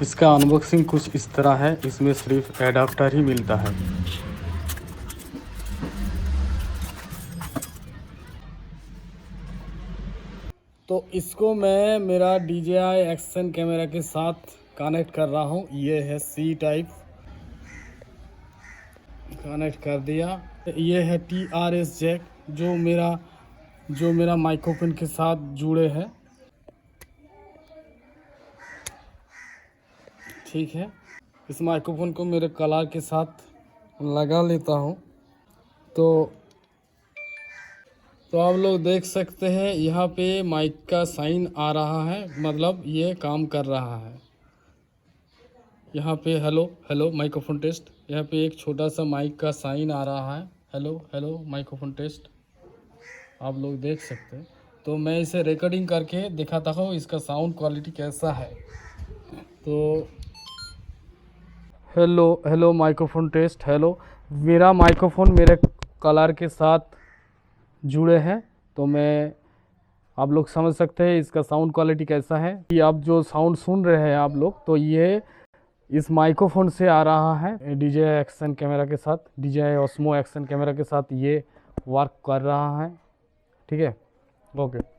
इसका अनबॉक्सिंग कुछ इस तरह है। इसमें सिर्फ एडाप्टर ही मिलता है। तो इसको मैं मेरा DJI एक्शन कैमरा के साथ कनेक्ट कर रहा हूँ। ये है C टाइप, कनेक्ट कर दिया। ये है TRS जैक जो मेरा माइक्रोफोन के साथ जुड़े हैं। ठीक है, इस माइक्रोफोन को मेरे कलर के साथ लगा लेता हूँ। तो आप लोग देख सकते हैं यहाँ पे माइक का साइन आ रहा है, मतलब ये काम कर रहा है। यहाँ पे हेलो हेलो माइक्रोफोन टेस्ट, यहाँ पे एक छोटा सा माइक का साइन आ रहा है। हेलो हेलो माइक्रोफोन टेस्ट, आप लोग देख सकते हैं। तो मैं इसे रिकॉर्डिंग करके दिखाता हूँ इसका साउंड क्वालिटी कैसा है। तो hello hello microphone test, hello. मेरा माइक्रोफोन मेरे कलर के साथ जुड़े हैं, तो आप लोग समझ सकते हैं इसका साउंड क्वालिटी कैसा है। कि आप जो साउंड सुन रहे हैं आप लोग, तो ये इस माइक्रोफोन से आ रहा है। DJI एक्शन कैमरा के साथ, DJI Osmo एक्शन कैमरा के साथ ये वर्क कर रहा है। ठीक है, ओके।